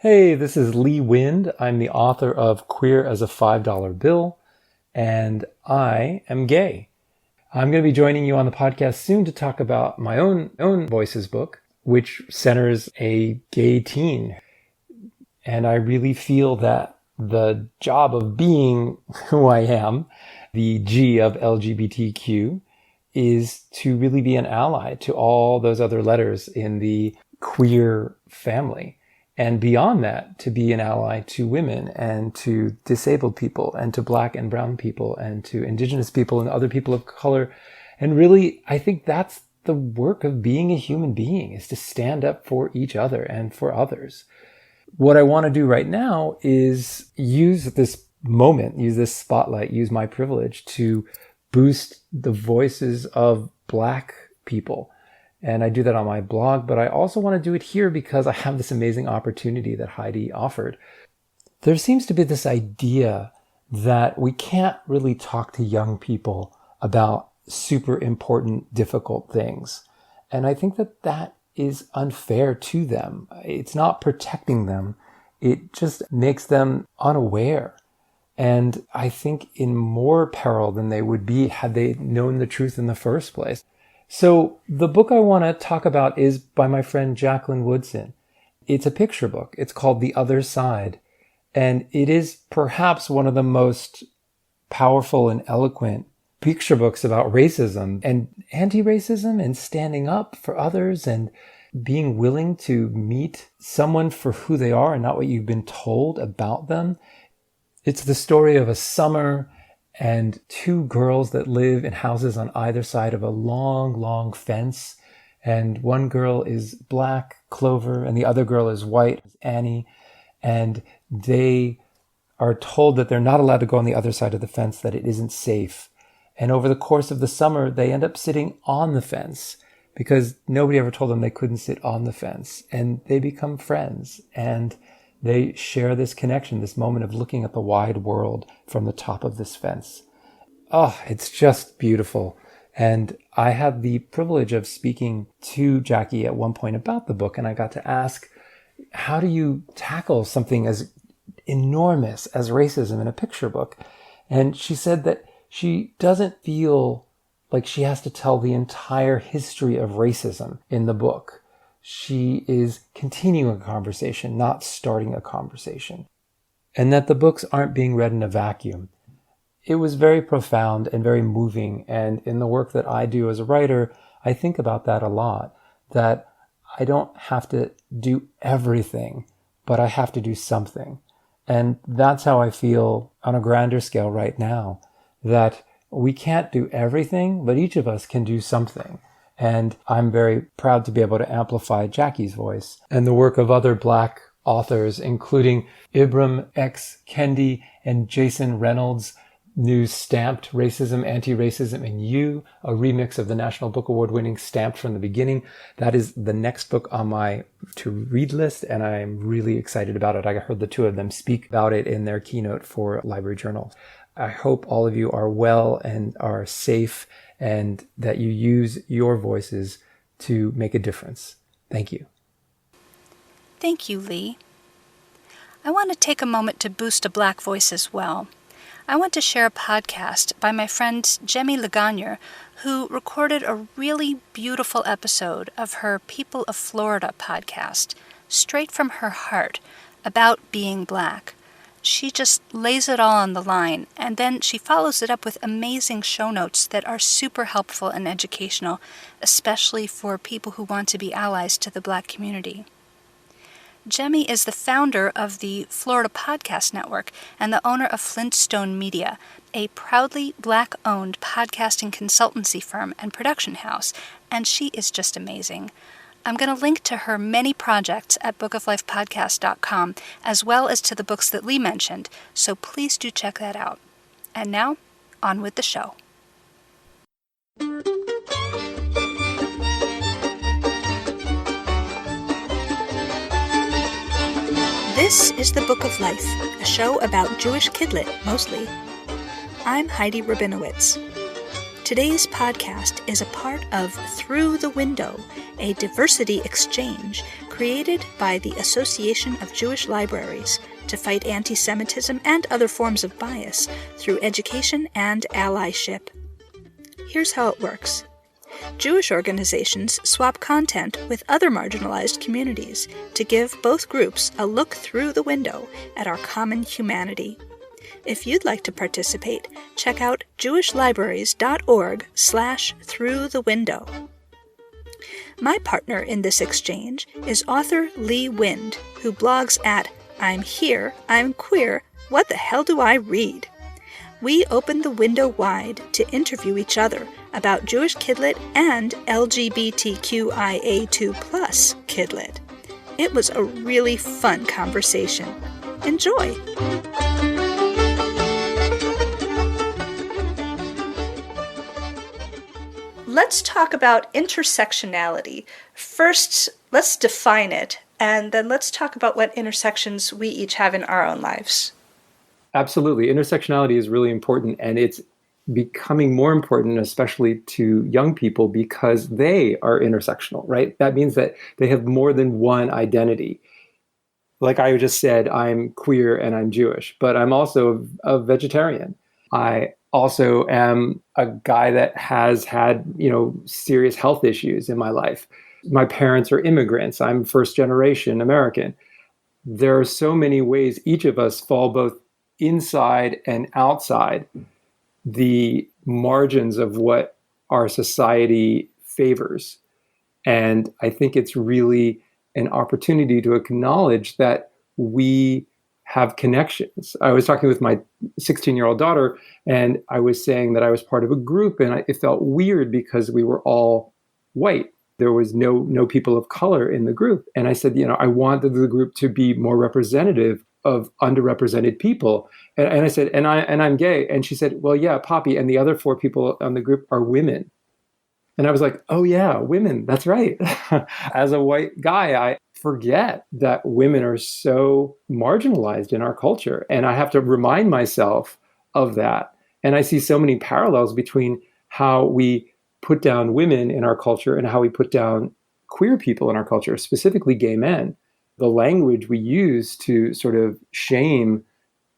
Hey, this is Lee Wind. I'm the author of Queer as a $5 Bill, and I am gay. I'm going to be joining you on the podcast soon to talk about my own Voices book, which centers a gay teen. And I really feel that the job of being who I am, the G of LGBTQ, is to really be an ally to all those other letters in the queer family. And beyond that, to be an ally to women and to disabled people and to Black and brown people and to Indigenous people and other people of color. And really, I think that's the work of being a human being, is to stand up for each other and for others. What I want to do right now is use this moment, use this spotlight, use my privilege to boost the voices of Black people. And I do that on my blog, but I also want to do it here because I have this amazing opportunity that Heidi offered. There seems to be this idea that we can't really talk to young people about super important, difficult things. And I think that that is unfair to them. It's not protecting them. It just makes them unaware. And I think in more peril than they would be had they known the truth in the first place. So the book I want to talk about is by my friend Jacqueline Woodson. It's a picture book. It's called The Other Side. And it is perhaps one of the most powerful and eloquent picture books about racism and anti-racism and standing up for others and being willing to meet someone for who they are and not what you've been told about them. It's the story of a summer and two girls that live in houses on either side of a long, long fence. And one girl is Black, Clover, and the other girl is white, Annie. And they are told that they're not allowed to go on the other side of the fence, that it isn't safe. And over the course of the summer, they end up sitting on the fence because nobody ever told them they couldn't sit on the fence. And they become friends. And they share this connection, this moment of looking at the wide world from the top of this fence. Oh, it's just beautiful. And I had the privilege of speaking to Jackie at one point about the book, and I got to ask, how do you tackle something as enormous as racism in a picture book? And she said that she doesn't feel like she has to tell the entire history of racism in the book. She is continuing a conversation, not starting a conversation. And that the books aren't being read in a vacuum. It was very profound and very moving. And in the work that I do as a writer, I think about that a lot. That I don't have to do everything, but I have to do something. And that's how I feel on a grander scale right now. That we can't do everything, but each of us can do something. And I'm very proud to be able to amplify Jackie's voice and the work of other Black authors, including Ibram X. Kendi and Jason Reynolds' new Stamped Racism, Anti-Racism, and You, a remix of the National Book Award winning Stamped from the Beginning. That is the next book on my to-read list, and I'm really excited about it. I heard the two of them speak about it in their keynote for Library Journal. I hope all of you are well and are safe, and that you use your voices to make a difference. Thank you. Thank you, Lee. I want to take a moment to boost a Black voice as well. I want to share a podcast by my friend Jemmy Lagagne, who recorded a really beautiful episode of her People of Florida podcast, straight from her heart, about being Black. She just lays it all on the line, and then she follows it up with amazing show notes that are super helpful and educational, especially for people who want to be allies to the Black community. Jemmy is the founder of the Florida Podcast Network and the owner of Flintstone Media, a proudly Black-owned podcasting consultancy firm and production house, and she is just amazing. I'm going to link to her many projects at bookoflifepodcast.com, as well as to the books that Lee mentioned, so please do check that out. And now, on with the show. This is The Book of Life, a show about Jewish kidlit, mostly. I'm Heidi Rabinowitz. Today's podcast is a part of Through the Window, a diversity exchange created by the Association of Jewish Libraries to fight anti-Semitism and other forms of bias through education and allyship. Here's how it works. Jewish organizations swap content with other marginalized communities to give both groups a look through the window at our common humanity. If you'd like to participate, check out jewishlibraries.org/throughthewindow. My partner in this exchange is author Lee Wind, who blogs at I'm Here, I'm Queer, What the Hell Do I Read? We opened the window wide to interview each other about Jewish Kidlit and LGBTQIA2+ Kidlit. It was a really fun conversation. Enjoy! Let's talk about intersectionality. First, let's define it, and then let's talk about what intersections we each have in our own lives. Absolutely. Intersectionality is really important, and it's becoming more important, especially to young people, because they are intersectional, right? That means that they have more than one identity. Like I just said, I'm queer and I'm Jewish, but I'm also a vegetarian. I also am a guy that has had, serious health issues in my life. My parents are immigrants. I'm first generation American. There are so many ways each of us fall both inside and outside the margins of what our society favors. And I think it's really an opportunity to acknowledge that we have connections. I was talking with my 16-year-old daughter, and I was saying that I was part of a group, and it felt weird because we were all white. There was no people of color in the group. And I said, I wanted the group to be more representative of underrepresented people. And I said, and I'm gay. And she said, well, yeah, Poppy, and the other 4 people on the group are women. And I was like, oh yeah, women, that's right. As a white guy, I forget that women are so marginalized in our culture. And I have to remind myself of that. And I see so many parallels between how we put down women in our culture and how we put down queer people in our culture, specifically gay men. The language we use to sort of shame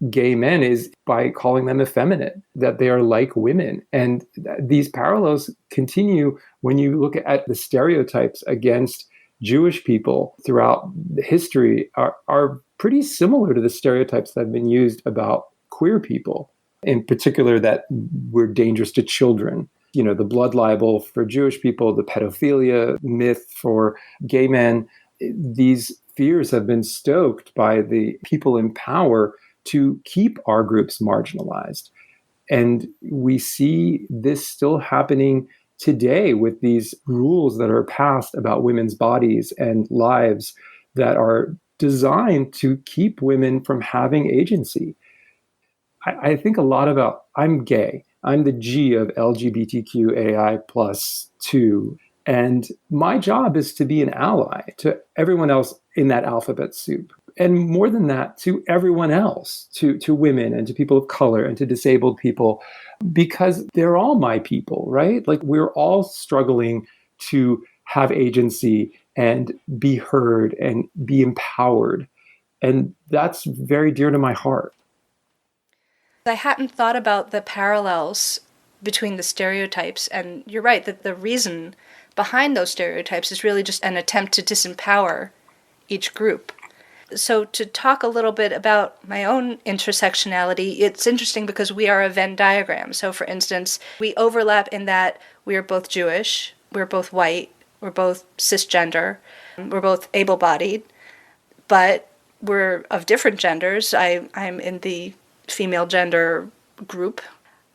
gay men is by calling them effeminate, that they are like women. And these parallels continue when you look at the stereotypes against Jewish people throughout history are pretty similar to the stereotypes that have been used about queer people, in particular that we're dangerous to children. The blood libel for Jewish people, the pedophilia myth for gay men. These fears have been stoked by the people in power to keep our groups marginalized. And we see this still happening today with these rules that are passed about women's bodies and lives that are designed to keep women from having agency. I think a lot about, I'm gay. I'm the G of LGBTQAI+2. And my job is to be an ally to everyone else in that alphabet soup. And more than that, to everyone else, to women and to people of color and to disabled people, because they're all my people, right? Like we're all struggling to have agency and be heard and be empowered. And that's very dear to my heart. I hadn't thought about the parallels between the stereotypes, and you're right that the reason behind those stereotypes is really just an attempt to disempower each group. So to talk a little bit about my own intersectionality, it's interesting because we are a Venn diagram. So for instance, we overlap in that we are both Jewish, we're both white, we're both cisgender, we're both able-bodied, but we're of different genders. I'm in the female gender group.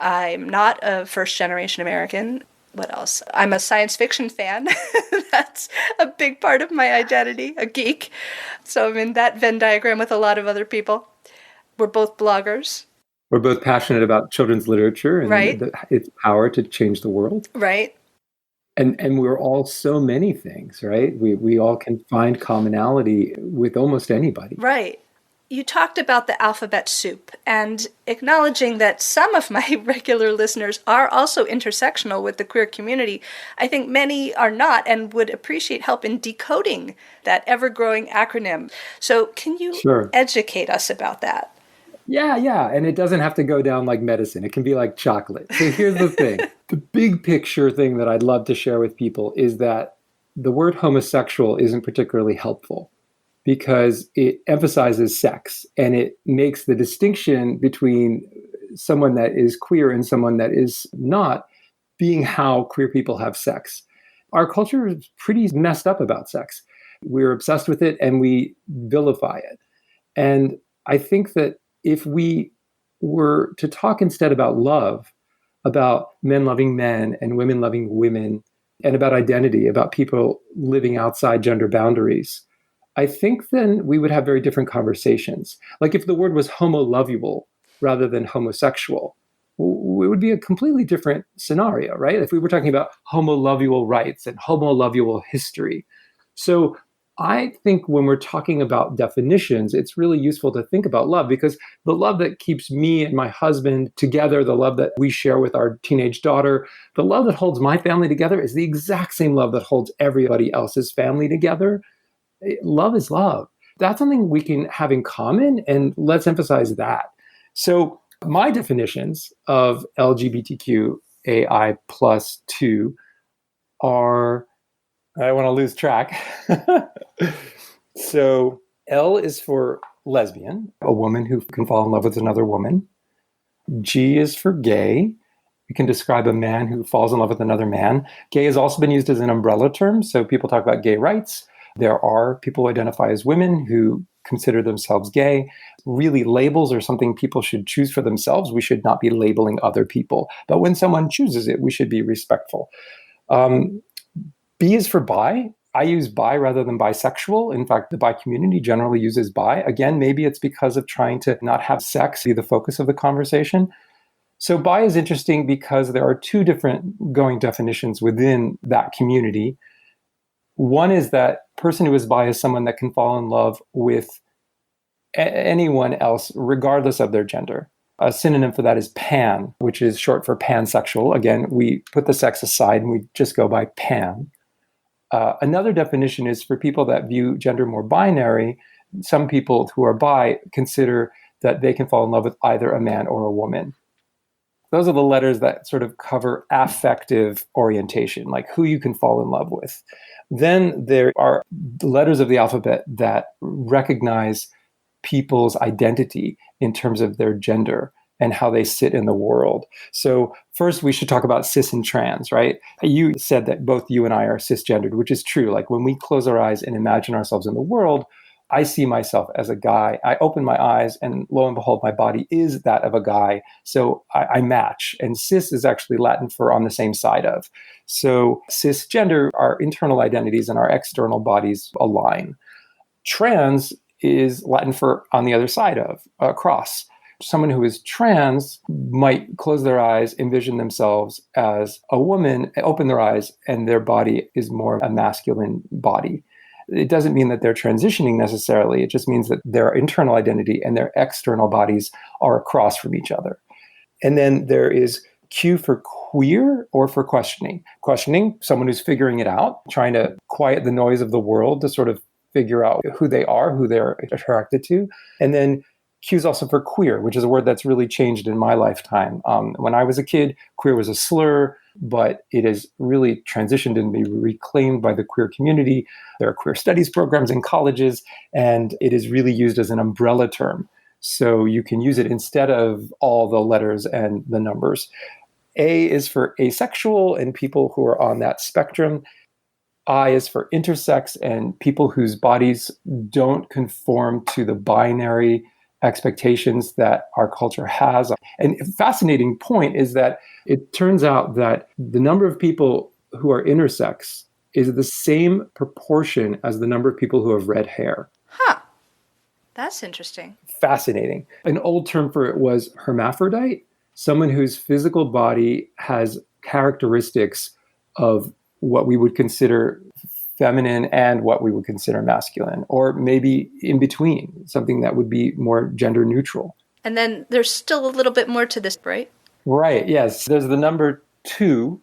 I'm not a first-generation American. What else? I'm a science fiction fan. That's a big part of my identity, a geek. So I'm in that Venn diagram with a lot of other people. We're both bloggers. We're both passionate about children's literature and right. its power to change the world. Right. And we're all so many things, right? We all can find commonality with almost anybody. Right. You talked about the alphabet soup, and acknowledging that some of my regular listeners are also intersectional with the queer community, I think many are not and would appreciate help in decoding that ever-growing acronym. So can you Sure. educate us about that? Yeah. And it doesn't have to go down like medicine. It can be like chocolate. So here's the thing. The big picture thing that I'd love to share with people is that the word homosexual isn't particularly helpful because it emphasizes sex and it makes the distinction between someone that is queer and someone that is not being how queer people have sex. Our culture is pretty messed up about sex. We're obsessed with it and we vilify it. And I think that if we were to talk instead about love, about men loving men and women loving women, and about identity, about people living outside gender boundaries, I think then we would have very different conversations. Like if the word was homo-lovable rather than homosexual, it would be a completely different scenario, right? If we were talking about homo-lovable rights and homo-lovable history. So I think when we're talking about definitions, it's really useful to think about love because the love that keeps me and my husband together, the love that we share with our teenage daughter, the love that holds my family together is the exact same love that holds everybody else's family together. Love is love. That's something we can have in common, and let's emphasize that. So my definitions of LGBTQAI plus 2 are, I want to lose track. So L is for lesbian, a woman who can fall in love with another woman. G is for gay. You can describe a man who falls in love with another man. Gay has also been used as an umbrella term. So people talk about gay rights. There are people who identify as women who consider themselves gay. Really, labels are something people should choose for themselves. We should not be labeling other people. But when someone chooses it, we should be respectful. B is for bi. I use bi rather than bisexual. In fact, the bi community generally uses bi. Again, maybe it's because of trying to not have sex be the focus of the conversation. So bi is interesting because there are two different going definitions within that community. One is that person who is bi is someone that can fall in love with anyone else, regardless of their gender. A synonym for that is pan, which is short for pansexual. Again, we put the sex aside and we just go by pan. Another definition is for people that view gender more binary. Some people who are bi consider that they can fall in love with either a man or a woman. Those are the letters that sort of cover affective orientation, like who you can fall in love with. Then there are the letters of the alphabet that recognize people's identity in terms of their gender and how they sit in the world. So first we should talk about cis and trans, right? You said that both you and I are cisgendered, which is true. Like when we close our eyes and imagine ourselves in the world, I see myself as a guy. I open my eyes and lo and behold, my body is that of a guy. So I match. And cis is actually Latin for on the same side of. So cisgender, our internal identities and our external bodies align. Trans is Latin for on the other side of, cross. Someone who is trans might close their eyes, envision themselves as a woman, open their eyes, and their body is more a masculine body. It doesn't mean that they're transitioning necessarily. It just means that their internal identity and their external bodies are across from each other. And then there is Q for queer or for questioning. Questioning, someone who's figuring it out, trying to quiet the noise of the world to sort of figure out who they are, who they're attracted to. And then Q is also for queer, which is a word that's really changed in my lifetime. When I was a kid, queer was a slur, but it has really transitioned and been reclaimed by the queer community. There are queer studies programs in colleges, and it is really used as an umbrella term. So you can use it instead of all the letters and the numbers. A is for asexual and people who are on that spectrum. I is for intersex and people whose bodies don't conform to the binary expectations that our culture has. And a fascinating point is that it turns out that the number of people who are intersex is the same proportion as the number of people who have red hair. Huh. That's interesting. Fascinating. An old term for it was hermaphrodite, someone whose physical body has characteristics of what we would consider feminine and what we would consider masculine, or maybe in between, something that would be more gender neutral. And then there's still a little bit more to this, right? Right, yes. There's the number 2,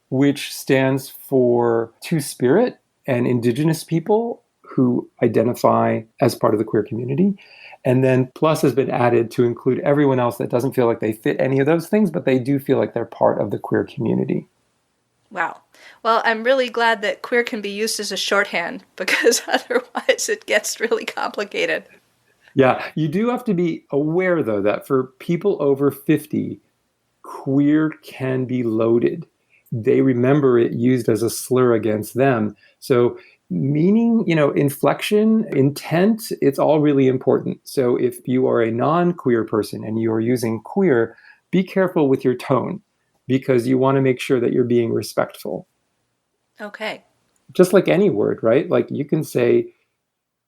which stands for Two-Spirit and Indigenous people who identify as part of the queer community. And then plus has been added to include everyone else that doesn't feel like they fit any of those things, but they do feel like they're part of the queer community. Wow. Well, I'm really glad that queer can be used as a shorthand, because otherwise it gets really complicated. Yeah, you do have to be aware, though, that for people over 50, queer can be loaded. They remember it used as a slur against them. So meaning, inflection, intent, it's all really important. So if you are a non-queer person and you are using queer, be careful with your tone, because you want to make sure that you're being respectful. Okay. Just like any word, right? Like you can say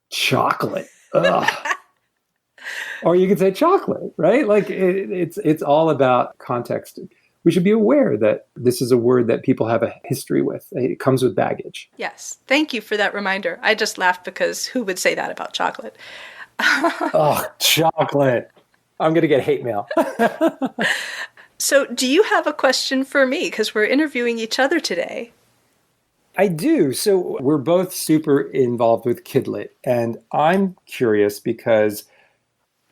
chocolate. Ugh. Or you can say chocolate, right? Like it's all about context. We should be aware that this is a word that people have a history with. It comes with baggage. Yes. Thank you for that reminder. I just laughed because who would say that about chocolate? Oh, chocolate. I'm going to get hate mail. So do you have a question for me? Because we're interviewing each other today. I do. So we're both super involved with Kidlit. And I'm curious because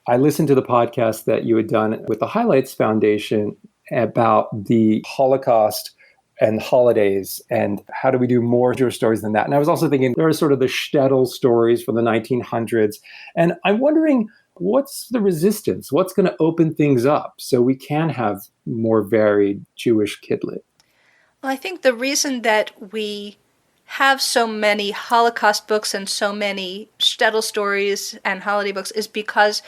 I listened to the podcast that you had done with the Highlights Foundation about the Holocaust and holidays and how do we do more Jewish stories than that. And I was also thinking there are sort of the shtetl stories from the 1900s. And I'm wondering, what's the resistance? What's going to open things up so we can have more varied Jewish Kidlit? Well, I think the reason that we have so many Holocaust books and so many shtetl stories and holiday books is because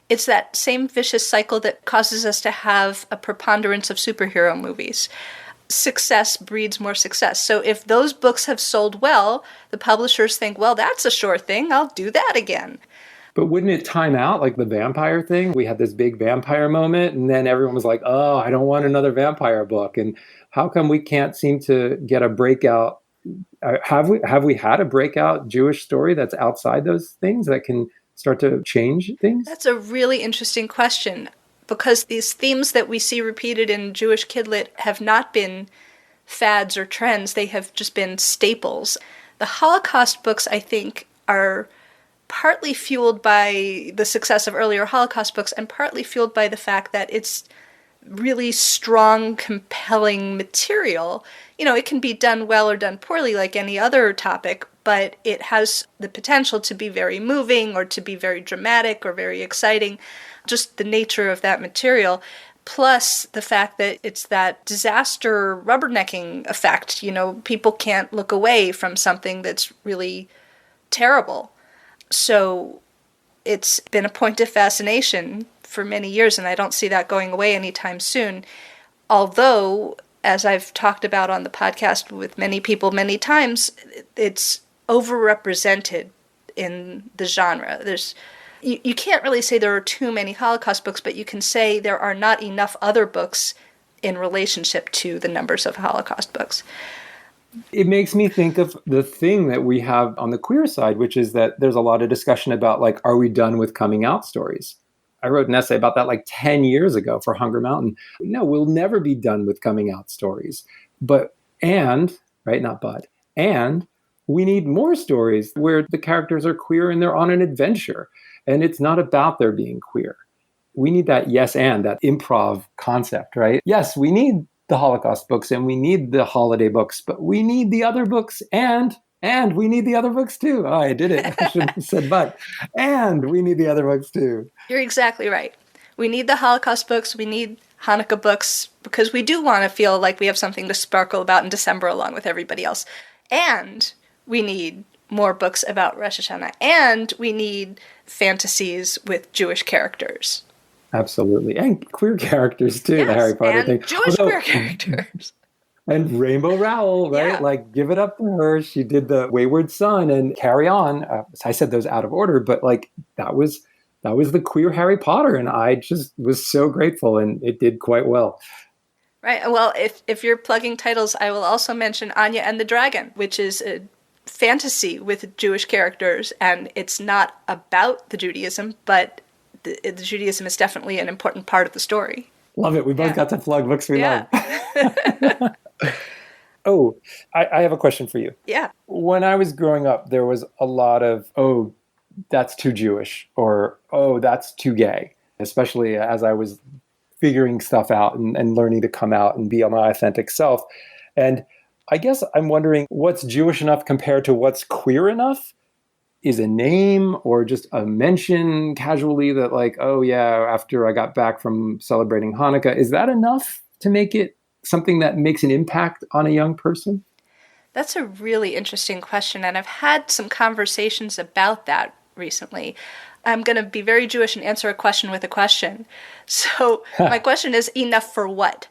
it's that same vicious cycle that causes us to have a preponderance of superhero movies. Success breeds more success. So if those books have sold well, the publishers think, well, that's a sure thing. I'll do that again. But wouldn't it time out like the vampire thing? We had this big vampire moment, and then everyone was like, oh, I don't want another vampire book. And how come we can't seem to get a breakout? Have we had a breakout Jewish story that's outside those things that can start to change things? That's a really interesting question, because these themes that we see repeated in Jewish Kidlit have not been fads or trends. They have just been staples. The Holocaust books, I think, are partly fueled by the success of earlier Holocaust books and partly fueled by the fact that it's really strong, compelling material. It can be done well or done poorly like any other topic, but it has the potential to be very moving or to be very dramatic or very exciting, just the nature of that material. Plus the fact that it's that disaster rubbernecking effect. People can't look away from something that's really terrible. So it's been a point of fascination for many years, and I don't see that going away anytime soon. Although, as I've talked about on the podcast with many people many times, it's overrepresented in the genre. You can't really say there are too many Holocaust books, but you can say there are not enough other books in relationship to the numbers of Holocaust books. It makes me think of the thing that we have on the queer side, which is that there's a lot of discussion about, like, are we done with coming out stories? I wrote an essay about that like 10 years ago for Hunger Mountain. No, we'll never be done with coming out stories. And we need more stories where the characters are queer and they're on an adventure. And it's not about their being queer. We need that yes and, that improv concept, right? Yes, we need the Holocaust books and we need the holiday books, but we need the other books and we need the other books too. Oh, I did it. I shouldn't have said but. And we need the other books too. You're exactly right. We need the Holocaust books. We need Hanukkah books because we do want to feel like we have something to sparkle about in December along with everybody else. And we need more books about Rosh Hashanah. And we need fantasies with Jewish characters. Absolutely. And queer characters too, yes, the Harry Potter thing. Jewish queer characters. And Rainbow Rowell, right? Yeah. Like, give it up to her. She did the Wayward Son and Carry On. I said those out of order, but like that was the queer Harry Potter. And I just was so grateful, and it did quite well. Right. Well, if you're plugging titles, I will also mention Anya and the Dragon, which is a fantasy with Jewish characters, and it's not about the Judaism, but the Judaism is definitely an important part of the story. Love it. We both got to plug books we love. Yeah. Oh, I have a question for you. Yeah. When I was growing up, there was a lot of, oh, that's too Jewish, or, oh, that's too gay, especially as I was figuring stuff out and learning to come out and be my authentic self. And I guess I'm wondering, what's Jewish enough compared to what's queer enough? Is a name or just a mention casually that like, oh yeah, after I got back from celebrating Hanukkah, is that enough to make it something that makes an impact on a young person? That's a really interesting question, and I've had some conversations about that recently. I'm going to be very Jewish and answer a question with a question. So my question is, enough for what?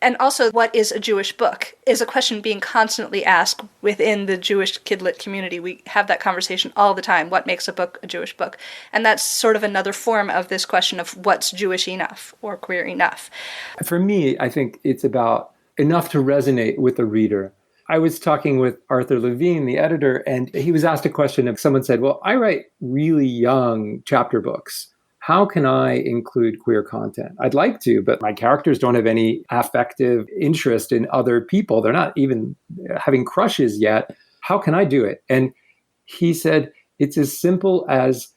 And also, what is a Jewish book? Is a question being constantly asked within the Jewish Kidlit community. We have that conversation all the time. What makes a book a Jewish book? And that's sort of another form of this question of what's Jewish enough or queer enough. For me, I think it's about enough to resonate with the reader. I was talking with Arthur Levine, the editor, and he was asked a question if someone said, well, I write really young chapter books. How can I include queer content? I'd like to, but my characters don't have any affective interest in other people. They're not even having crushes yet. How can I do it? And he said, it's as simple as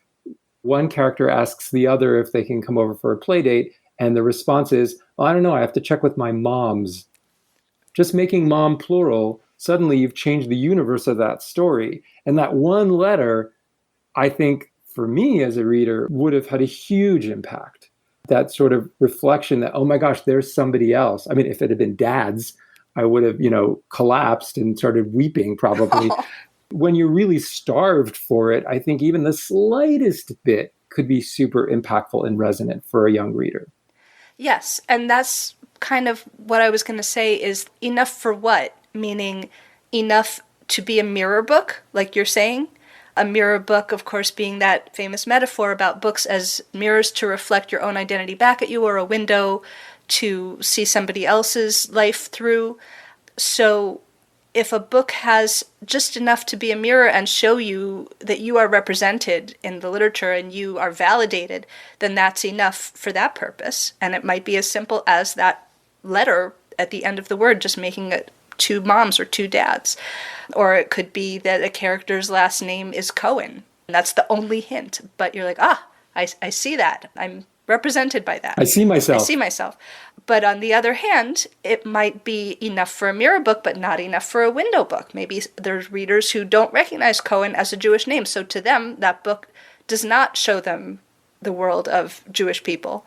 one character asks the other if they can come over for a play date. And the response is, well, I don't know, I have to check with my moms. Just making mom plural, suddenly you've changed the universe of that story. And that one letter, I think, for me as a reader, would have had a huge impact. That sort of reflection that, oh my gosh, there's somebody else. I mean, if it had been dads, I would have, collapsed and started weeping probably. When you're really starved for it, I think even the slightest bit could be super impactful and resonant for a young reader. Yes, and that's kind of what I was going to say is enough for what? Meaning enough to be a mirror book, like you're saying? A mirror book, of course, being that famous metaphor about books as mirrors to reflect your own identity back at you, or a window to see somebody else's life through. So if a book has just enough to be a mirror and show you that you are represented in the literature and you are validated, then that's enough for that purpose. And it might be as simple as that letter at the end of the word, just making it two moms or two dads. Or it could be that a character's last name is Cohen. And that's the only hint. But you're like, I see that. I'm represented by that. I see myself. But on the other hand, it might be enough for a mirror book, but not enough for a window book. Maybe there's readers who don't recognize Cohen as a Jewish name. So to them, that book does not show them the world of Jewish people.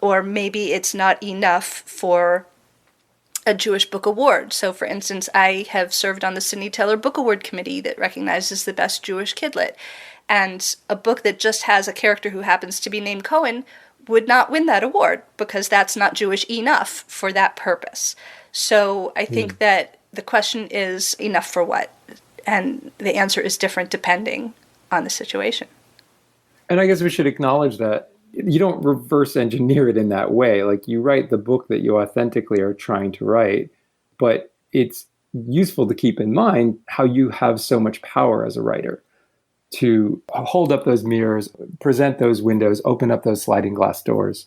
Or maybe it's not enough for a Jewish Book Award. So, for instance, I have served on the Sidney Taylor Book Award Committee that recognizes the best Jewish kidlit. And a book that just has a character who happens to be named Cohen would not win that award because that's not Jewish enough for that purpose. So I think that the question is enough for what? And the answer is different depending on the situation. And I guess we should acknowledge that you don't reverse engineer it in that way. Like, you write the book that you authentically are trying to write, but it's useful to keep in mind how you have so much power as a writer to hold up those mirrors, present those windows, open up those sliding glass doors.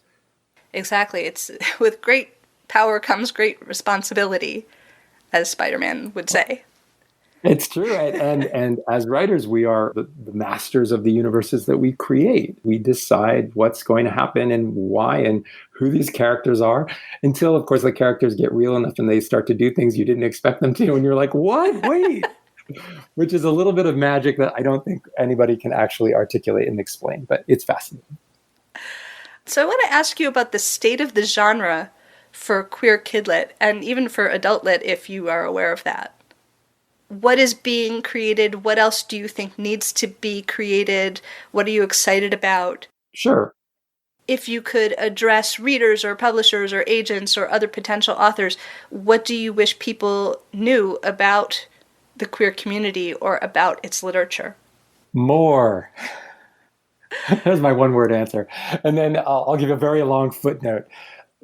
Exactly. It's with great power comes great responsibility, as Spider-Man would say. It's true, right? And as writers, we are the masters of the universes that we create. We decide what's going to happen and why and who these characters are, until, of course, the characters get real enough and they start to do things you didn't expect them to, and you're like, what? Wait! Which is a little bit of magic that I don't think anybody can actually articulate and explain, but it's fascinating. So I want to ask you about the state of the genre for queer kidlit, and even for adult lit, if you are aware of that. What is being created? What else do you think needs to be created? What are you excited about? Sure. If you could address readers or publishers or agents or other potential authors, what do you wish people knew about the queer community or about its literature? More. That's my one-word answer. And then I'll give a very long footnote.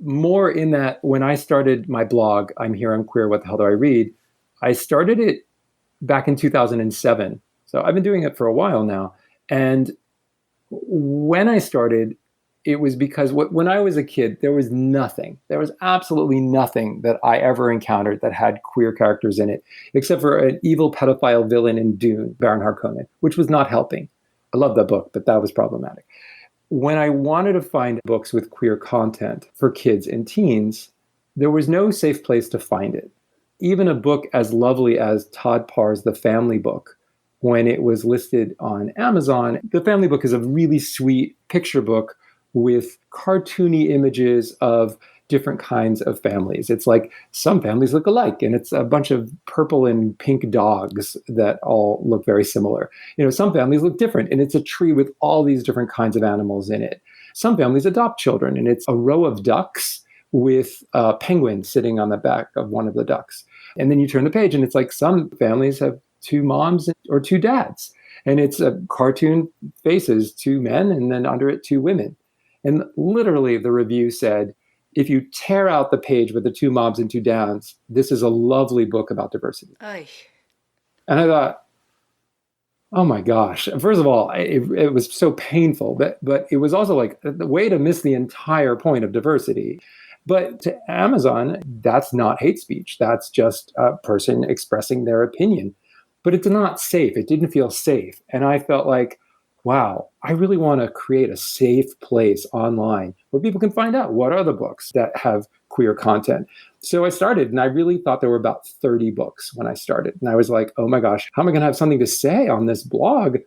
More in that when I started my blog, I'm Here, I'm Queer, What the Hell Do I Read? I started it back in 2007. So I've been doing it for a while now. And when I started, it was because when I was a kid, there was absolutely nothing that I ever encountered that had queer characters in it, except for an evil pedophile villain in Dune, Baron Harkonnen, which was not helping. I love that book, but that was problematic. When I wanted to find books with queer content for kids and teens, there was no safe place to find it. Even a book as lovely as Todd Parr's The Family Book, when it was listed on Amazon, The Family Book is a really sweet picture book with cartoony images of different kinds of families. It's like some families look alike, and it's a bunch of purple and pink dogs that all look very similar. Some families look different, and it's a tree with all these different kinds of animals in it. Some families adopt children, and it's a row of ducks with a penguin sitting on the back of one of the ducks. And then you turn the page, and it's like some families have two moms or two dads, and it's a cartoon faces, two men, and then under it, two women. And literally the review said, if you tear out the page with the two moms and two dads, this is a lovely book about diversity. Aye. And I thought, oh my gosh. First of all, it was so painful, but it was also like the way to miss the entire point of diversity. But to Amazon, that's not hate speech. That's just a person expressing their opinion. But it's not safe. It didn't feel safe. And I felt like, wow, I really want to create a safe place online where people can find out what are the books that have queer content. So I started, and I really thought there were about 30 books when I started. And I was like, oh my gosh, how am I going to have something to say on this blog?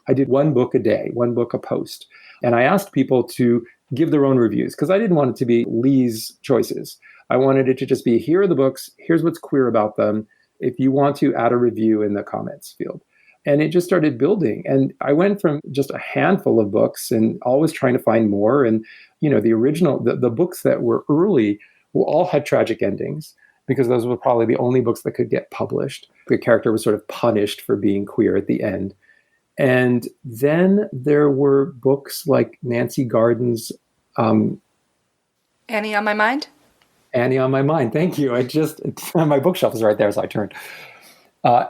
I did one book a day, one book a post. And I asked people to give their own reviews because I didn't want it to be Lee's choices. I wanted it to just be, here are the books, here's what's queer about them. If you want to, add a review in the comments field. And it just started building. And I went from just a handful of books and always trying to find more. And, the original, the books that were early all had tragic endings because those were probably the only books that could get published. The character was sort of punished for being queer at the end. And then there were books like Nancy Garden's Annie on My Mind? Annie on My Mind. Thank you. My bookshelf is right there, so I turned.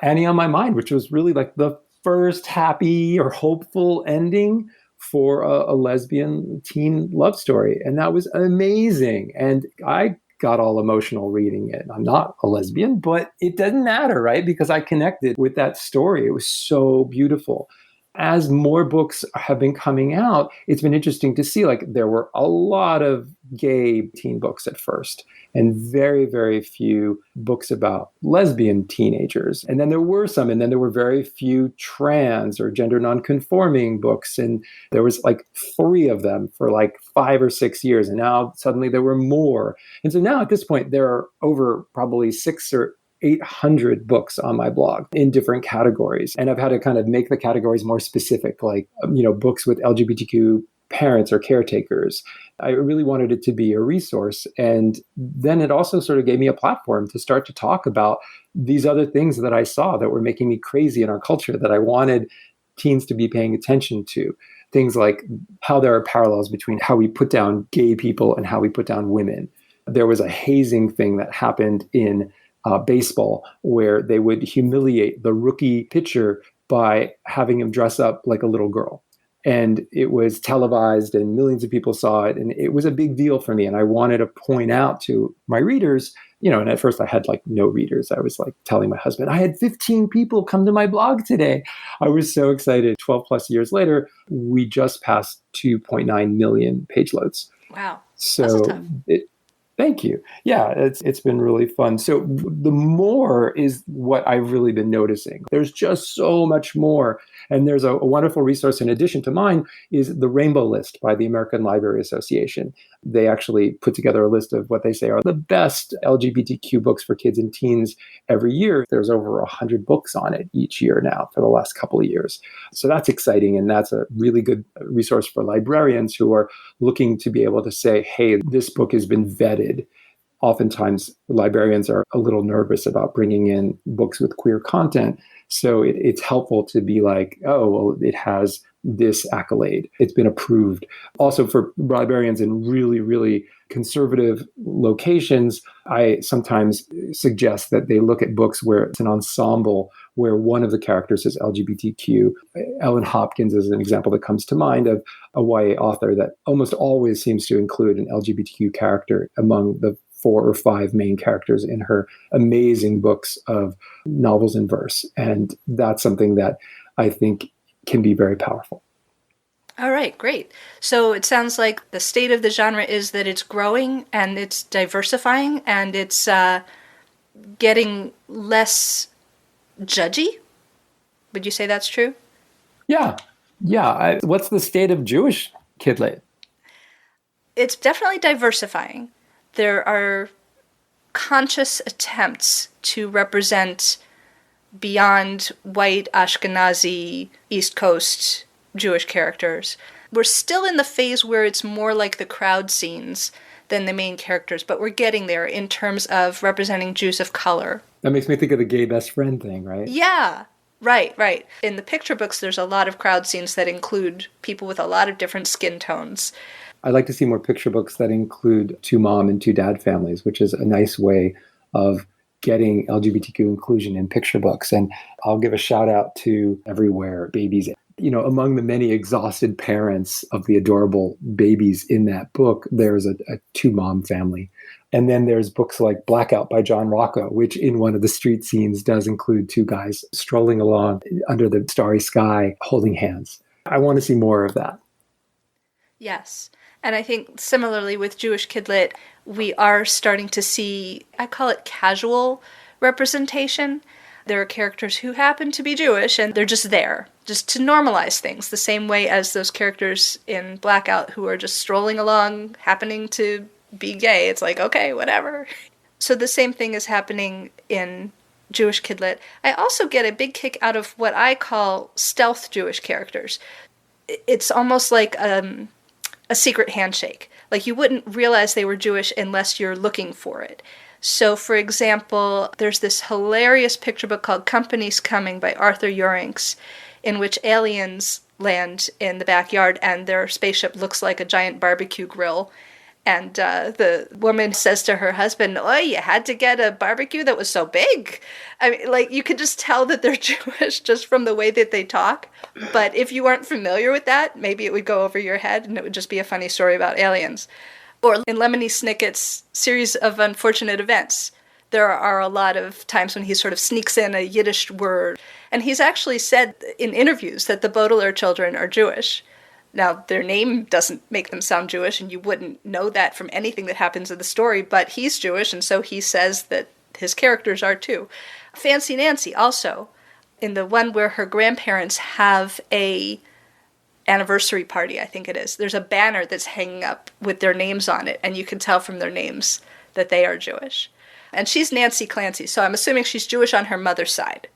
Annie on My Mind, which was really like the first happy or hopeful ending for a lesbian teen love story. And that was amazing. And I got all emotional reading it. I'm not a lesbian, but it doesn't matter, right? Because I connected with that story. It was so beautiful. As more books have been coming out, it's been interesting to see, like, there were a lot of gay teen books at first and very, very few books about lesbian teenagers. And then there were some, and then there were very few trans or gender nonconforming books. And there was like 3 of them for like 5 or 6 years. And now suddenly there were more. And so now at this point, there are over probably 600 or 800 books on my blog in different categories. And I've had to kind of make the categories more specific, like, books with LGBTQ parents or caretakers. I really wanted it to be a resource. And then it also sort of gave me a platform to start to talk about these other things that I saw that were making me crazy in our culture that I wanted teens to be paying attention to. Things like how there are parallels between how we put down gay people and how we put down women. There was a hazing thing that happened in baseball where they would humiliate the rookie pitcher by having him dress up like a little girl. And it was televised and millions of people saw it. And it was a big deal for me. And I wanted to point out to my readers, and at first I had like no readers. I was like telling my husband, I had 15 people come to my blog today. I was so excited. 12 plus years later, we just passed 2.9 million page loads. Wow. So thank you. Yeah, it's been really fun. So the more is what I've really been noticing. There's just so much more. And there's a wonderful resource in addition to mine is the Rainbow List by the American Library Association. They actually put together a list of what they say are the best LGBTQ books for kids and teens every year. There's over 100 books on it each year now for the last couple of years. So that's exciting. And that's a really good resource for librarians who are looking to be able to say, hey, this book has been vetted. Oftentimes, librarians are a little nervous about bringing in books with queer content. So it's helpful to be like, oh, well, it has this accolade. It's been approved. Also for librarians in really, really conservative locations, I sometimes suggest that they look at books where it's an ensemble where one of the characters is LGBTQ. Ellen Hopkins is an example that comes to mind of a YA author that almost always seems to include an LGBTQ character among the 4 or 5 main characters in her amazing books of novels in verse. And that's something that I think can be very powerful. All right, great. So it sounds like the state of the genre is that it's growing and it's diversifying and it's getting less judgy. Would you say that's true? Yeah. What's the state of Jewish kid lit? It's definitely diversifying. There are conscious attempts to represent beyond white Ashkenazi East Coast Jewish characters. We're still in the phase where it's more like the crowd scenes than the main characters, but we're getting there in terms of representing Jews of color. That makes me think of the gay best friend thing, right? Yeah, right. In the picture books, there's a lot of crowd scenes that include people with a lot of different skin tones. I'd like to see more picture books that include 2 mom and 2 dad families, which is a nice way of getting LGBTQ inclusion in picture books. And I'll give a shout out to Everywhere Babies. Among the many exhausted parents of the adorable babies in that book, there's a 2 mom family. And then there's books like Blackout by John Rocco, which in one of the street scenes does include 2 guys strolling along under the starry sky holding hands. I want to see more of that. Yes. And I think similarly with Jewish Kid Lit, we are starting to see, I call it casual representation. There are characters who happen to be Jewish and they're just there, just to normalize things, the same way as those characters in Blackout who are just strolling along, happening to be gay. It's like, okay, whatever. So the same thing is happening in Jewish Kid Lit. I also get a big kick out of what I call stealth Jewish characters. It's almost like a secret handshake. Like you wouldn't realize they were Jewish unless you're looking for it. So, for example, there's this hilarious picture book called Company's Coming by Arthur Eurinks, in which aliens land in the backyard and their spaceship looks like a giant barbecue grill. And the woman says to her husband, "Oh, you had to get a barbecue that was so big." I mean, like, you could just tell that they're Jewish just from the way that they talk. But if you weren't familiar with that, maybe it would go over your head and it would just be a funny story about aliens. Or in Lemony Snicket's Series of Unfortunate Events, there are a lot of times when he sort of sneaks in a Yiddish word. And he's actually said in interviews that the Baudelaire children are Jewish. Now, their name doesn't make them sound Jewish, and you wouldn't know that from anything that happens in the story, but he's Jewish, and so he says that his characters are too. Fancy Nancy, also, in the one where her grandparents have a anniversary party, I think it is. There's a banner that's hanging up with their names on it, and you can tell from their names that they are Jewish. And she's Nancy Clancy, so I'm assuming she's Jewish on her mother's side.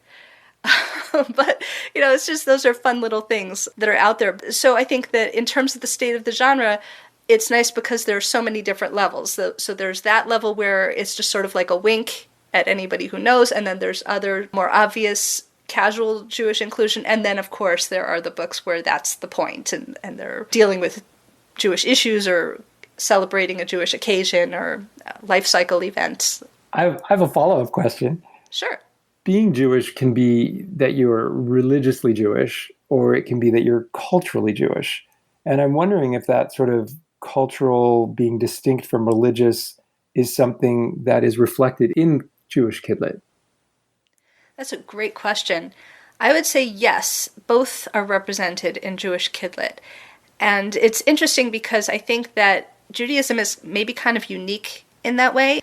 But, it's just, those are fun little things that are out there. So I think that in terms of the state of the genre, it's nice because there are so many different levels. So there's that level where it's just sort of like a wink at anybody who knows, and then there's other more obvious casual Jewish inclusion, and then of course there are the books where that's the point, and they're dealing with Jewish issues or celebrating a Jewish occasion or life cycle events. I have a follow-up question. Sure. Being Jewish can be that you're religiously Jewish, or it can be that you're culturally Jewish. And I'm wondering if that sort of cultural being distinct from religious is something that is reflected in Jewish Kid Lit. That's a great question. I would say yes, both are represented in Jewish Kid Lit. And it's interesting because I think that Judaism is maybe kind of unique in that way.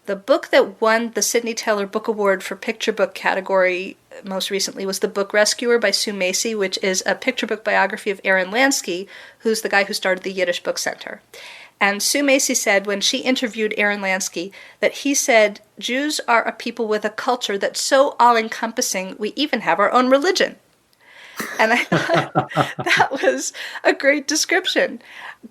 The book that won the Sidney Taylor Book Award for picture book category most recently was The Book Rescuer by Sue Macy, which is a picture book biography of Aaron Lansky, who's the guy who started the Yiddish Book Center. And Sue Macy said when she interviewed Aaron Lansky that he said, Jews are a people with a culture that's so all-encompassing, we even have our own religion. And I thought that was a great description,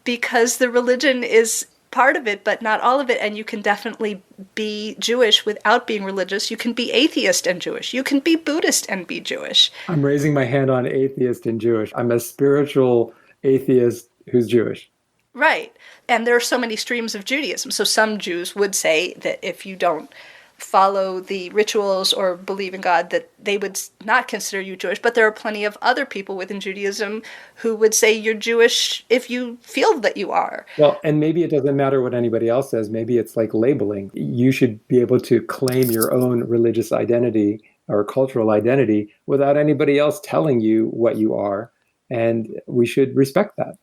because the religion is part of it, but not all of it, and you can definitely be Jewish without being religious. You can be atheist and Jewish. You can be Buddhist and be Jewish. I'm raising my hand on atheist and Jewish. I'm a spiritual atheist who's Jewish. Right. And there are so many streams of Judaism. So some Jews would say that if you don't follow the rituals or believe in God, that they would not consider you Jewish. But there are plenty of other people within Judaism who would say you're Jewish if you feel that you are. Well, and maybe it doesn't matter what anybody else says. Maybe it's like labeling. You should be able to claim your own religious identity or cultural identity without anybody else telling you what you are. And we should respect that.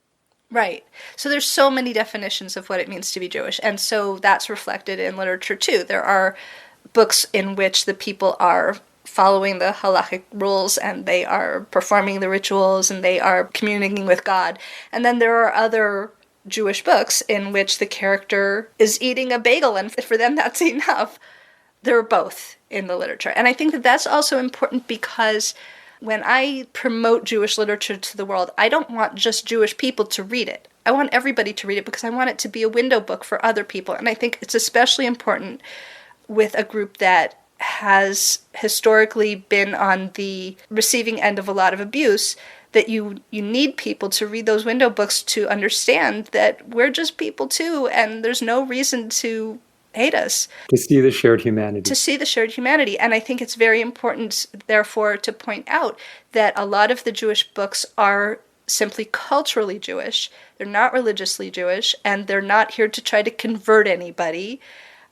Right. So there's so many definitions of what it means to be Jewish. And so that's reflected in literature too. There are books in which the people are following the halachic rules and they are performing the rituals and they are communicating with God. And then there are other Jewish books in which the character is eating a bagel, and for them that's enough. There are both in the literature. And I think that that's also important because when I promote Jewish literature to the world, I don't want just Jewish people to read it. I want everybody to read it because I want it to be a window book for other people. And I think it's especially important with a group that has historically been on the receiving end of a lot of abuse, that you need people to read those window books to understand that we're just people too, and there's no reason to hate us. To see the shared humanity. To see the shared humanity. And I think it's very important, therefore, to point out that a lot of the Jewish books are simply culturally Jewish. They're not religiously Jewish, and they're not here to try to convert anybody.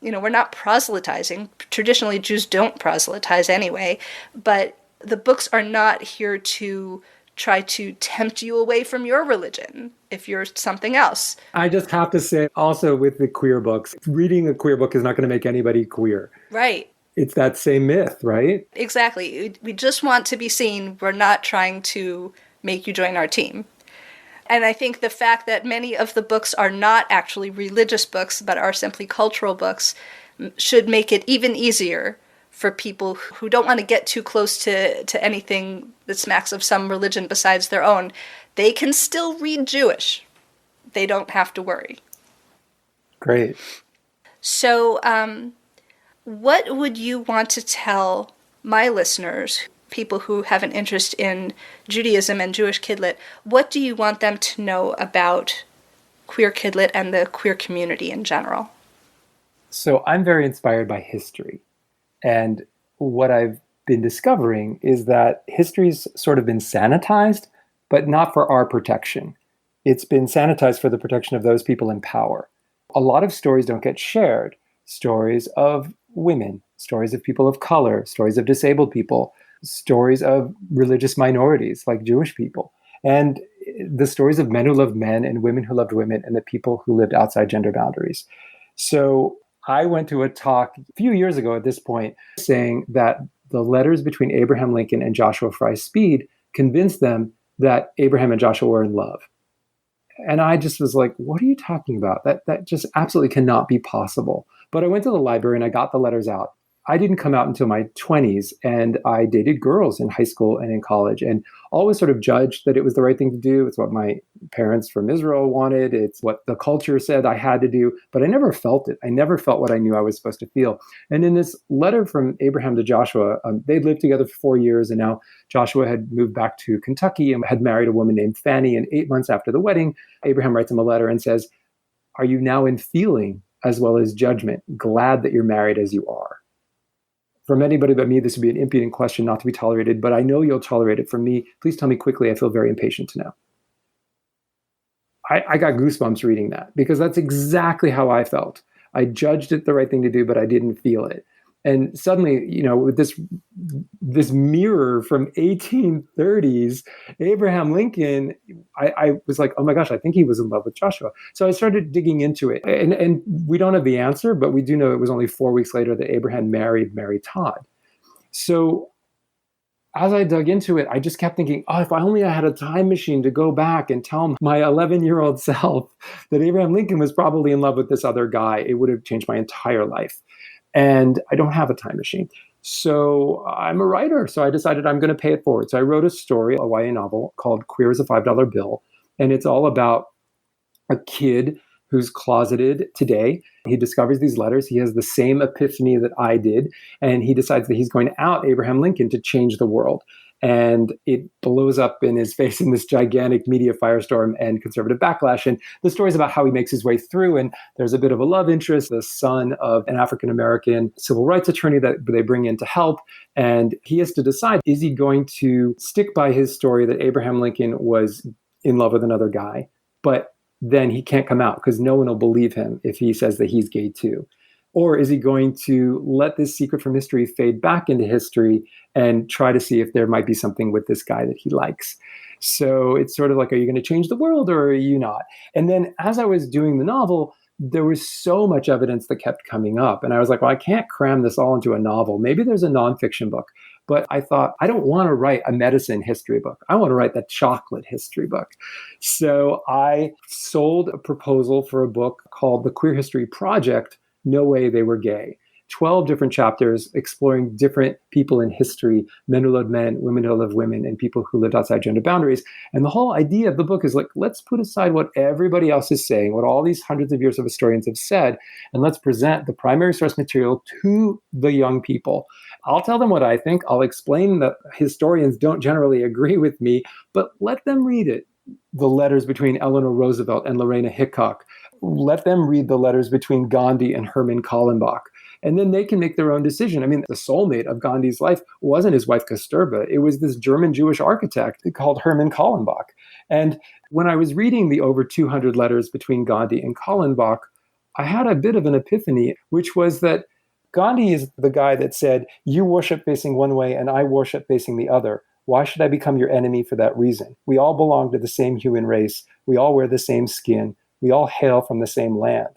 You know, we're not proselytizing. Traditionally, Jews don't proselytize anyway, but the books are not here to try to tempt you away from your religion if you're something else. I just have to say also with the queer books, reading a queer book is not going to make anybody queer. Right. It's that same myth, right? Exactly. We just want to be seen. We're not trying to make you join our team. And I think the fact that many of the books are not actually religious books, but are simply cultural books, should make it even easier for people who don't want to get too close to anything that smacks of some religion besides their own. They can still read Jewish. They don't have to worry. Great. So what would you want to tell my listeners, people who have an interest in Judaism and Jewish Kidlit? What do you want them to know about queer Kidlit and the queer community in general? So I'm very inspired by history. And what I've been discovering is that history's sort of been sanitized, but not for our protection. It's been sanitized for the protection of those people in power. A lot of stories don't get shared. Stories of women, stories of people of color, stories of disabled people, stories of religious minorities like Jewish people, and the stories of men who loved men and women who loved women and the people who lived outside gender boundaries. So I went to a talk a few years ago at this point saying that the letters between Abraham Lincoln and Joshua Fry Speed convinced them that Abraham and Joshua were in love. And I just was like, what are you talking about? That just absolutely cannot be possible. But I went to the library and I got the letters out. I didn't come out until my 20s, and I dated girls in high school and in college, and always sort of judged that it was the right thing to do. It's what my parents from Israel wanted. It's what the culture said I had to do, but I never felt it. I never felt what I knew I was supposed to feel. And in this letter from Abraham to Joshua, they'd lived together for 4 years, and now Joshua had moved back to Kentucky and had married a woman named Fanny. And 8 months after the wedding, Abraham writes him a letter and says, "Are you now in feeling as well as judgment glad that you're married as you are?" From anybody but me, this would be an impudent question not to be tolerated, but I know you'll tolerate it. From me, please tell me quickly. I feel very impatient to know. I got goosebumps reading that because that's exactly how I felt. I judged it the right thing to do, but I didn't feel it. And suddenly, with this mirror from 1830s, Abraham Lincoln, I was like, oh my gosh, I think he was in love with Joshua. So I started digging into it. And we don't have the answer, but we do know it was only 4 weeks later that Abraham married Mary Todd. So as I dug into it, I just kept thinking, oh, if I only had a time machine to go back and tell my 11-year-old self that Abraham Lincoln was probably in love with this other guy, it would have changed my entire life. And I don't have a time machine. So I'm a writer. So I decided I'm going to pay it forward. So I wrote a story, a YA novel called Queer as a $5 Bill. And it's all about a kid who's closeted today. He discovers these letters. He has the same epiphany that I did. And he decides that he's going to out Abraham Lincoln to change the world. and it blows up in his face in this gigantic media firestorm and conservative backlash. And the story is about how he makes his way through. And there's a bit of a love interest, the son of an African American civil rights attorney that they bring in to help. And he has to decide, is he going to stick by his story that Abraham Lincoln was in love with another guy, but then he can't come out because no one will believe him if he says that he's gay too? Or is he going to let this secret from history fade back into history and try to see if there might be something with this guy that he likes? So it's sort of like, are you going to change the world or are you not? And then as I was doing the novel, there was so much evidence that kept coming up. And I was like, well, I can't cram this all into a novel. Maybe there's a nonfiction book. But I thought, I don't want to write a medicine history book. I want to write the chocolate history book. So I sold a proposal for a book called The Queer History Project, No Way They Were Gay. 12 different chapters exploring different people in history, men who loved men, women who loved women, and people who lived outside gender boundaries. And the whole idea of the book is like, let's put aside what everybody else is saying, what all these hundreds of years of historians have said, and let's present the primary source material to the young people. I'll tell them what I think. I'll explain that historians don't generally agree with me, but let them read it. The letters between Eleanor Roosevelt and Lorena Hickok. Let them read the letters between Gandhi and Herman Kallenbach. And then they can make their own decision. I mean, the soulmate of Gandhi's life wasn't his wife Kasturba. It was this German Jewish architect called Herman Kallenbach. And when I was reading the over 200 letters between Gandhi and Kallenbach, I had a bit of an epiphany, which was that Gandhi is the guy that said, you worship facing one way and I worship facing the other. Why should I become your enemy for that reason? We all belong to the same human race. We all wear the same skin. We all hail from the same land.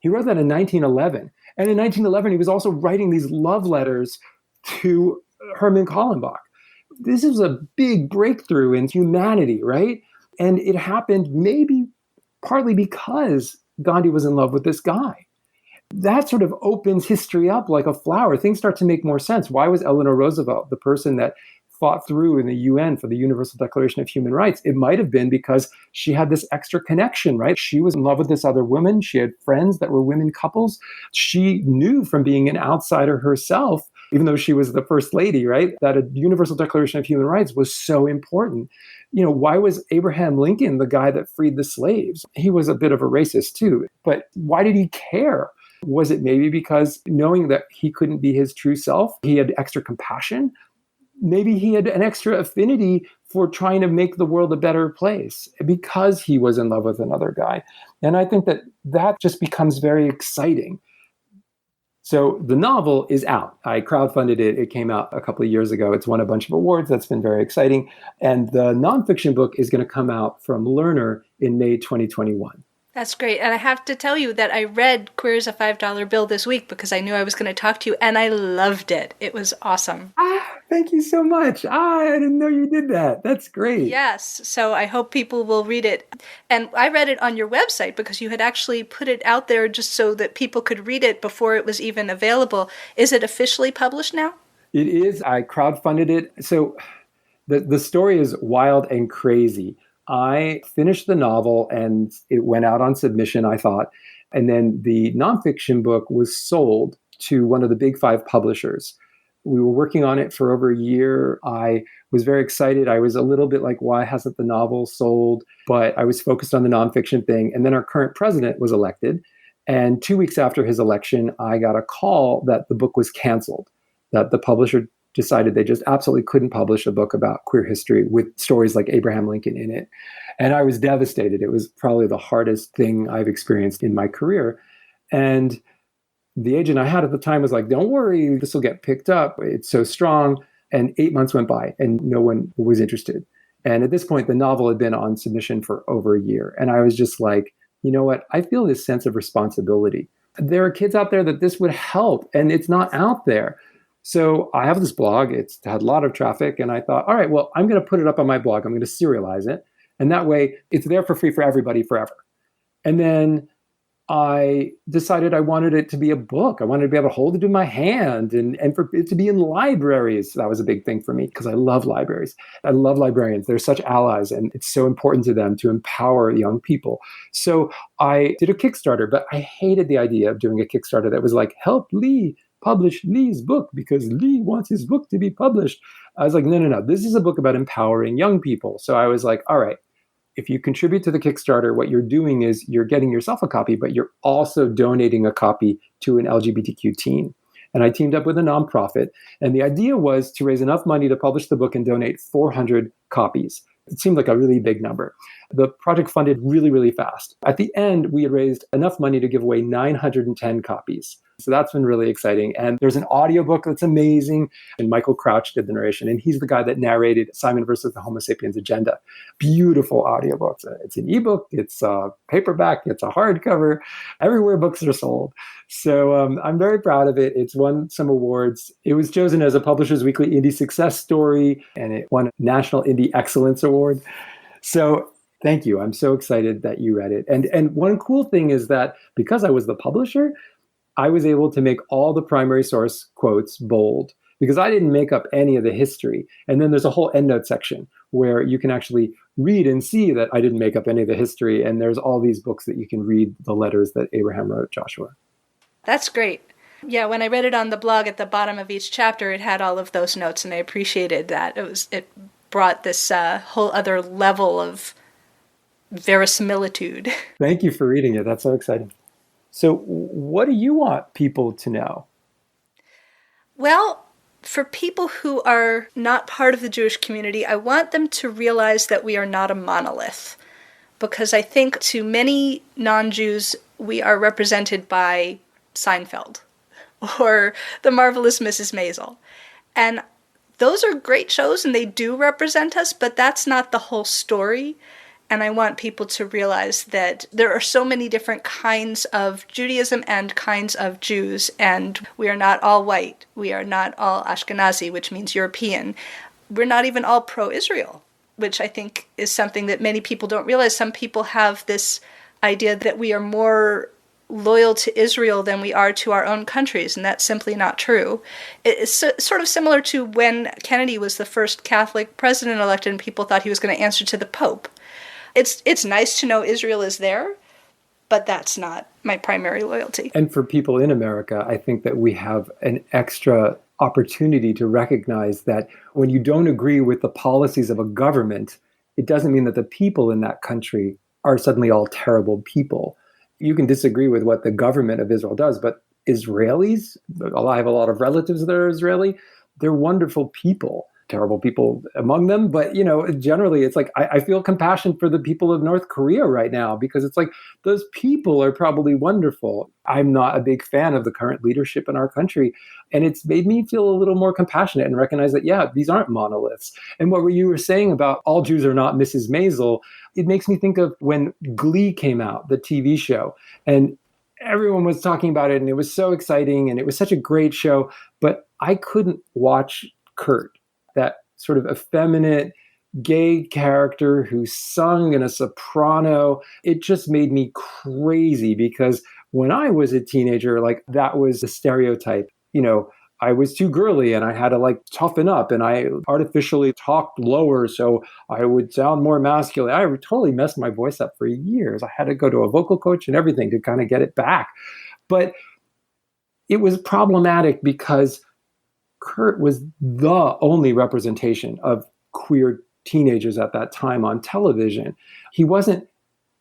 He wrote that in 1911. And in 1911, he was also writing these love letters to Herman Kallenbach. This is a big breakthrough in humanity, right? And it happened maybe partly because Gandhi was in love with this guy. That sort of opens history up like a flower. Things start to make more sense. Why was Eleanor Roosevelt the person that fought through in the UN for the Universal Declaration of Human Rights? It might have been because she had this extra connection, right? She was in love with this other woman. She had friends that were women couples. She knew from being an outsider herself, even though she was the first lady, right, that a Universal Declaration of Human Rights was so important. You know, why was Abraham Lincoln the guy that freed the slaves? He was a bit of a racist too, but why did he care? Was it maybe because knowing that he couldn't be his true self, he had extra compassion? Maybe he had an extra affinity for trying to make the world a better place because he was in love with another guy. And I think that that just becomes very exciting. So the novel is out. I crowdfunded it. It came out a couple of years ago. It's won a bunch of awards. That's been very exciting. And the nonfiction book is going to come out from Lerner in May 2021. That's great. And I have to tell you that I read Queer as a $5 Bill this week because I knew I was going to talk to you, and I loved it. It was awesome. Thank you so much. I didn't know you did that. That's great. Yes. So I hope people will read it. And I read it on your website because you had actually put it out there just so that people could read it before it was even available. Is it officially published now? It is. I crowdfunded it. So the story is wild and crazy. I finished the novel and it went out on submission, I thought. And then the nonfiction book was sold to one of the big 5 publishers. We were working on it for over a year. I was very excited. I was a little bit like, why hasn't the novel sold? But I was focused on the nonfiction thing. And then our current president was elected. And 2 weeks after his election, I got a call that the book was canceled, that the publisher decided they just absolutely couldn't publish a book about queer history with stories like Abraham Lincoln in it. And I was devastated. It was probably the hardest thing I've experienced in my career. And the agent I had at the time was like, don't worry, this will get picked up. It's so strong. And 8 months went by and no one was interested. And at this point, the novel had been on submission for over a year. And I was just like, you know what? I feel this sense of responsibility. There are kids out there that this would help, and it's not out there. So I have this blog. It's had a lot of traffic. And I thought, all right, well, I'm going to put it up on my blog. I'm going to serialize it. And that way it's there for free for everybody forever. And then I decided I wanted it to be a book. I wanted to be able to hold it in my hand and for it to be in libraries. That was a big thing for me because I love libraries. I love librarians. They're such allies and it's so important to them to empower young people. So I did a Kickstarter, but I hated the idea of doing a Kickstarter that was like, help Lee publish Lee's book because Lee wants his book to be published. I was like, no, no, no. This is a book about empowering young people. So I was like, all right, if you contribute to the Kickstarter, what you're doing is you're getting yourself a copy, but you're also donating a copy to an LGBTQ teen. And I teamed up with a nonprofit. And the idea was to raise enough money to publish the book and donate 400 copies. It seemed like a really big number. The project funded really, really fast. At the end, we had raised enough money to give away 910 copies. So that's been really exciting. And there's an audiobook that's amazing. And Michael Crouch did the narration. And he's the guy that narrated Simon versus the Homo sapiens Agenda. Beautiful audiobook. It's an ebook. It's a paperback. It's a hardcover. Everywhere books are sold. So I'm very proud of it. It's won some awards. It was chosen as a Publishers Weekly Indie Success Story, and it won a National Indie Excellence Award. So thank you. I'm so excited that you read it. And one cool thing is that because I was the publisher, I was able to make all the primary source quotes bold because I didn't make up any of the history. And then there's a whole endnote section where you can actually read and see that I didn't make up any of the history. And there's all these books that you can read the letters that Abraham wrote, Joshua. That's great. Yeah, when I read it on the blog at the bottom of each chapter, it had all of those notes, and I appreciated that. It brought this whole other level of verisimilitude. Thank you for reading it. That's so exciting. So what do you want people to know? Well, for people who are not part of the Jewish community, I want them to realize that we are not a monolith. Because I think to many non-Jews, we are represented by Seinfeld or The Marvelous Mrs. Maisel. And those are great shows and they do represent us, but that's not the whole story. And I want people to realize that there are so many different kinds of Judaism and kinds of Jews, and we are not all white. We are not all Ashkenazi, which means European. We're not even all pro-Israel, which I think is something that many people don't realize. Some people have this idea that we are more loyal to Israel than we are to our own countries, and that's simply not true. It's sort of similar to when Kennedy was the first Catholic president elected and people thought he was going to answer to the Pope. It's nice to know Israel is there, but that's not my primary loyalty. And for people in America, I think that we have an extra opportunity to recognize that when you don't agree with the policies of a government, it doesn't mean that the people in that country are suddenly all terrible people. You can disagree with what the government of Israel does, but Israelis, I have a lot of relatives that are Israeli, they're wonderful people. Terrible people among them, but generally it's like I feel compassion for the people of North Korea right now because it's like those people are probably wonderful. I'm not a big fan of the current leadership in our country, and it's made me feel a little more compassionate and recognize that these aren't monoliths. And what you were saying about all Jews are not Mrs. Maisel, it makes me think of when Glee came out, the TV show, and everyone was talking about it, and it was so exciting, and it was such a great show, but I couldn't watch Kurt, that sort of effeminate gay character who sung in a soprano. It just made me crazy because when I was a teenager, like that was the stereotype. I was too girly and I had to toughen up and I artificially talked lower so I would sound more masculine. I totally messed my voice up for years. I had to go to a vocal coach and everything to kind of get it back. But it was problematic because Kurt was the only representation of queer teenagers at that time on television. He wasn't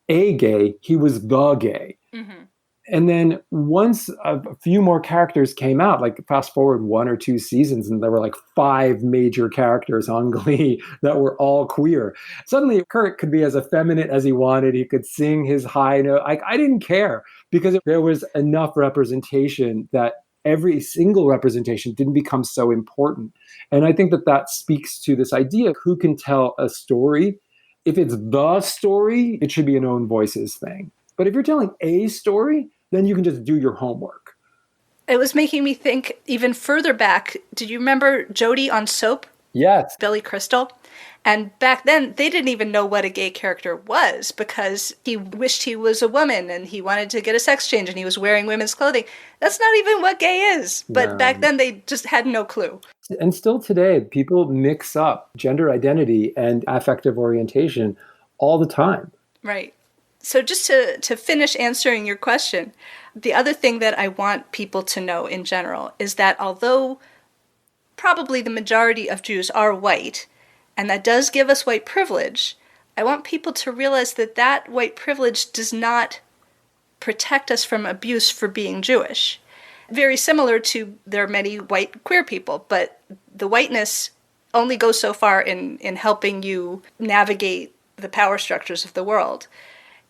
a gay, he was the gay. Mm-hmm. And then once a few more characters came out, fast forward 1 or 2 seasons, and there were 5 major characters on Glee that were all queer. Suddenly, Kurt could be as effeminate as he wanted. He could sing his high note. I didn't care because there was enough representation that every single representation didn't become so important. And I think that speaks to this idea of who can tell a story. If it's the story, it should be an own voices thing. But if you're telling a story, then you can just do your homework. It was making me think even further back. Did you remember Jody on Soap? Yes. Billy Crystal. And back then, they didn't even know what a gay character was because he wished he was a woman and he wanted to get a sex change and he was wearing women's clothing. That's not even what gay is. But back then, they just had no clue. And still today, people mix up gender identity and affective orientation all the time. Right. So just to finish answering your question, the other thing that I want people to know in general is that although probably the majority of Jews are white, and that does give us white privilege, I want people to realize that that white privilege does not protect us from abuse for being Jewish. Very similar to there are many white queer people, but the whiteness only goes so far in helping you navigate the power structures of the world.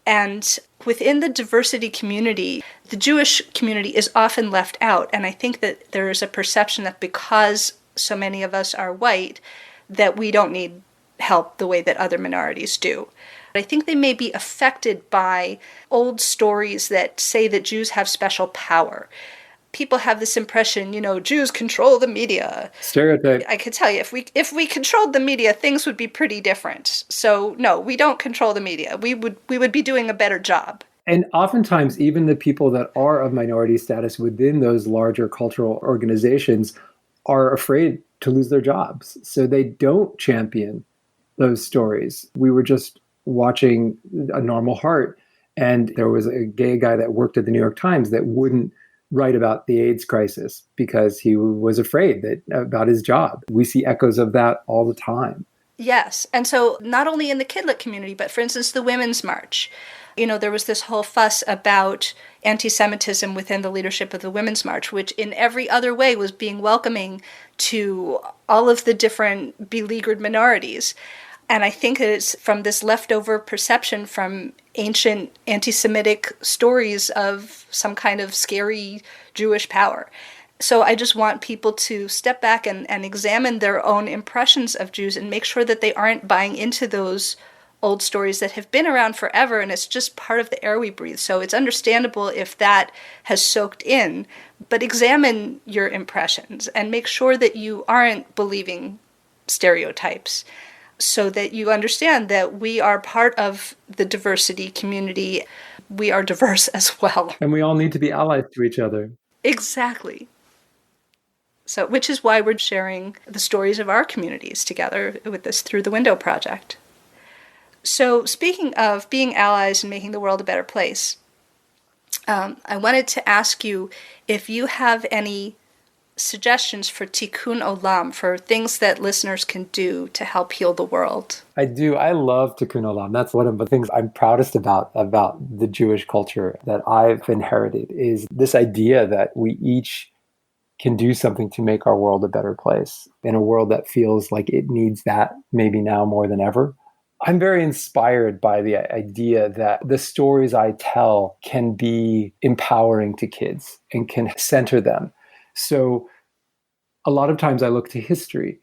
And within the diversity community, the Jewish community is often left out. And I think that there is a perception that because so many of us are white, that we don't need help the way that other minorities do. I think they may be affected by old stories that say that Jews have special power. People have this impression, Jews control the media. Stereotype. I could tell you, if we controlled the media, things would be pretty different. So no, we don't control the media. We would be doing a better job. And oftentimes, even the people that are of minority status within those larger cultural organizations are afraid to lose their jobs. So they don't champion those stories. We were just watching A Normal Heart, and there was a gay guy that worked at the New York Times that wouldn't write about the AIDS crisis because he was afraid about his job. We see echoes of that all the time. Yes. And so not only in the Kidlit community, but for instance, the Women's March, there was this whole fuss about anti-Semitism within the leadership of the Women's March, which in every other way was being welcoming to all of the different beleaguered minorities. And I think it's from this leftover perception from ancient anti-Semitic stories of some kind of scary Jewish power. So I just want people to step back and examine their own impressions of Jews and make sure that they aren't buying into those old stories that have been around forever, and it's just part of the air we breathe. So it's understandable if that has soaked in, but examine your impressions and make sure that you aren't believing stereotypes, so that you understand that we are part of the diversity community. We are diverse as well. And we all need to be allies to each other. Exactly. So, which is why we're sharing the stories of our communities together with this Through the Window project. So, speaking of being allies and making the world a better place, I wanted to ask you if you have any suggestions for tikkun olam, for things that listeners can do to help heal the world. I do. I love tikkun olam. That's one of the things I'm proudest about the Jewish culture that I've inherited, is this idea that we each can do something to make our world a better place, in a world that feels like it needs that maybe now more than ever. I'm very inspired by the idea that the stories I tell can be empowering to kids and can center them. So a lot of times I look to history.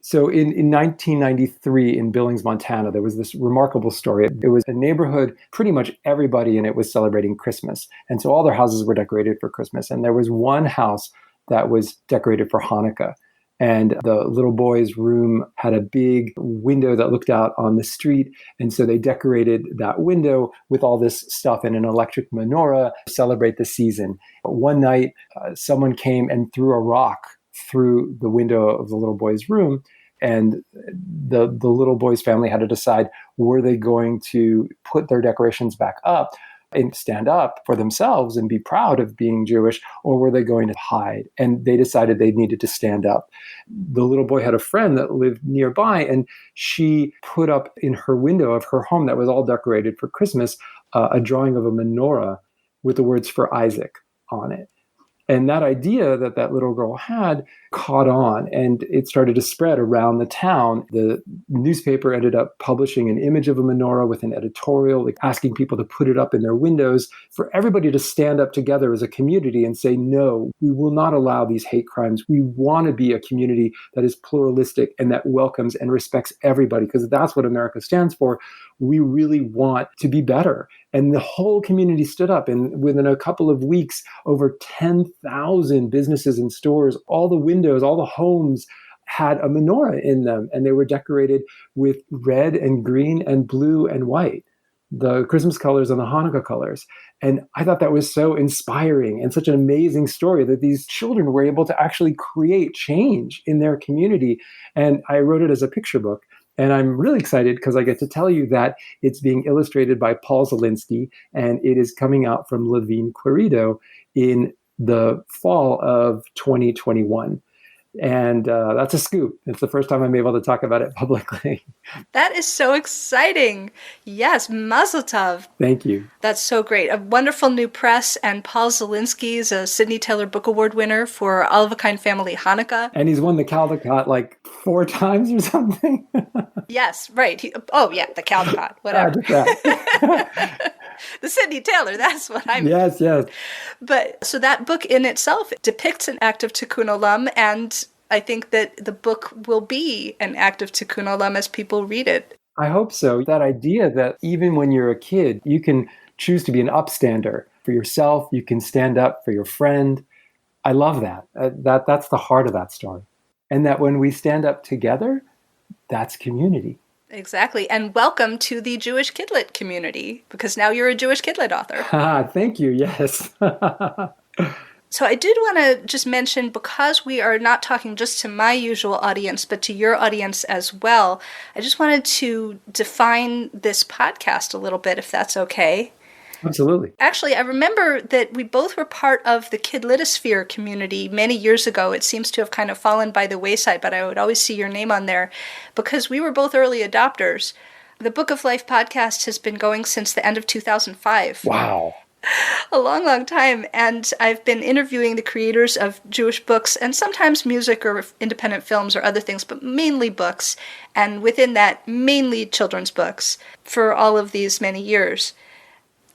So in 1993 in Billings, Montana, there was this remarkable story. It was a neighborhood, pretty much everybody in it was celebrating Christmas. And so all their houses were decorated for Christmas. And there was one house that was decorated for Hanukkah. And the little boy's room had a big window that looked out on the street. And so they decorated that window with all this stuff and an electric menorah to celebrate the season. But one night, someone came and threw a rock through the window of the little boy's room. And the little boy's family had to decide, were they going to put their decorations back up and stand up for themselves and be proud of being Jewish, or were they going to hide? And they decided they needed to stand up. The little boy had a friend that lived nearby, and she put up in her window of her home that was all decorated for Christmas, a drawing of a menorah with the words "for Isaac" on it. And that idea that that little girl had caught on, and it started to spread around the town. The newspaper ended up publishing an image of a menorah with an editorial, asking people to put it up in their windows, for everybody to stand up together as a community and say, no, we will not allow these hate crimes. We want to be a community that is pluralistic and that welcomes and respects everybody, because that's what America stands for. We really want to be better. And the whole community stood up. And within a couple of weeks, over 10,000 businesses and stores, all the windows, all the homes had a menorah in them. And they were decorated with red and green and blue and white, the Christmas colors and the Hanukkah colors. And I thought that was so inspiring and such an amazing story that these children were able to actually create change in their community. And I wrote it as a picture book. And I'm really excited because I get to tell you that it's being illustrated by Paul Zelinsky, and it is coming out from Levine Querido in the fall of 2021. And that's a scoop. It's the first time I'm able to talk about it publicly. That is so exciting. Yes, Mazel Tov. Thank you. That's so great. A wonderful new press, and Paul Zelinsky is a Sidney Taylor Book Award winner for All of a Kind Family Hanukkah. And he's won the Caldecott like 4 times or something. Yes, right. The Caldecott, whatever. The Sidney Taylor, that's what I mean. Yes. But so that book in itself depicts an act of tikkun olam, and I think that the book will be an act of tikkun olam as people read it. I hope so. That idea that even when you're a kid, you can choose to be an upstander for yourself. You can stand up for your friend. I love that. That's the heart of that story. And that when we stand up together, that's community. Exactly. And welcome to the Jewish Kidlit community, because now you're a Jewish Kidlit author. Thank you. Yes. So I did want to just mention, because we are not talking just to my usual audience, but to your audience as well, I just wanted to define this podcast a little bit, if that's okay. Absolutely. Actually, I remember that we both were part of the Kidlitosphere community many years ago. It seems to have kind of fallen by the wayside, but I would always see your name on there because we were both early adopters. The Book of Life podcast has been going since the end of 2005. Wow. A long, long time. And I've been interviewing the creators of Jewish books and sometimes music or independent films or other things, but mainly books. And within that, mainly children's books for all of these many years.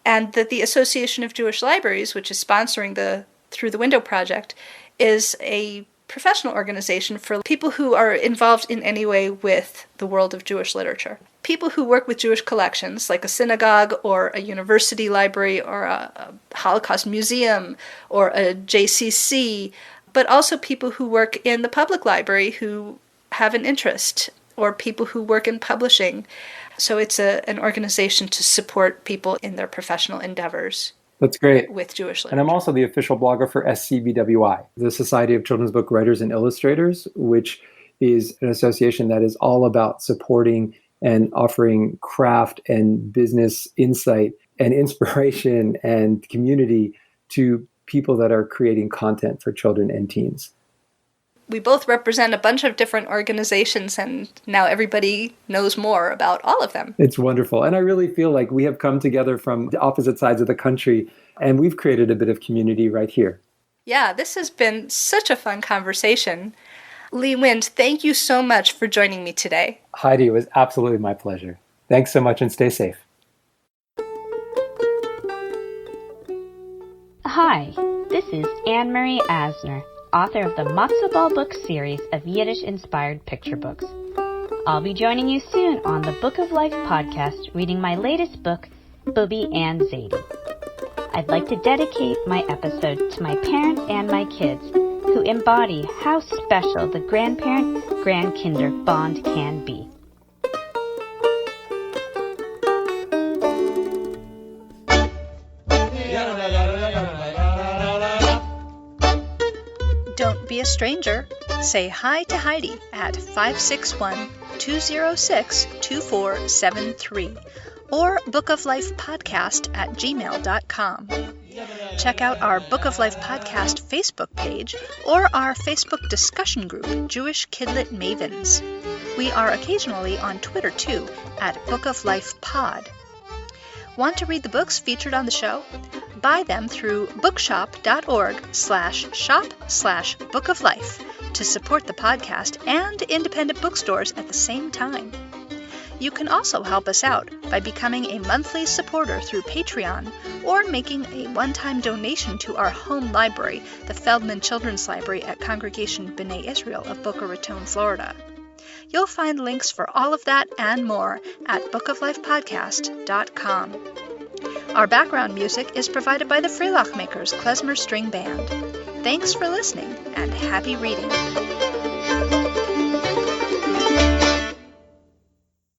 And that the Association of Jewish Libraries, which is sponsoring the Through the Window project, is a professional organization for people who are involved in any way with the world of Jewish literature. People who work with Jewish collections, like a synagogue or a university library or a Holocaust museum or a JCC, but also people who work in the public library who have an interest, or people who work in publishing. So it's an organization to support people in their professional endeavors. That's great. With Jewish literature. And I'm also the official blogger for SCBWI, the Society of Children's Book Writers and Illustrators, which is an association that is all about supporting and offering craft and business insight and inspiration and community to people that are creating content for children and teens. We both represent a bunch of different organizations, and now everybody knows more about all of them. It's wonderful. And I really feel like we have come together from the opposite sides of the country, and we've created a bit of community right here. Yeah, this has been such a fun conversation. Lee Wind, thank you so much for joining me today. Heidi, it was absolutely my pleasure. Thanks so much, and stay safe. Hi, this is Anne-Marie Asner, author of the Matzo Ball book series of Yiddish-inspired picture books. I'll be joining you soon on the Book of Life podcast, reading my latest book, Bubby and Zadie. I'd like to dedicate my episode to my parents and my kids, who embody how special the grandparent-grandkinder bond can be. Don't be a stranger. Say hi to Heidi at 561-206-2473 or bookoflifepodcast@gmail.com. Check out our Book of Life Podcast Facebook page or our Facebook discussion group, Jewish Kidlit Mavens. We are occasionally on Twitter too, at Book of Life Pod. Want to read the books featured on the show? Buy them through bookshop.org/shop/bookoflife to support the podcast and independent bookstores at the same time. You can also help us out by becoming a monthly supporter through Patreon or making a one-time donation to our home library, the Feldman Children's Library at Congregation B'nai Israel of Boca Raton, Florida. You'll find links for all of that and more at bookoflifepodcast.com. Our background music is provided by the Freilach Makers Klezmer String Band. Thanks for listening, and happy reading.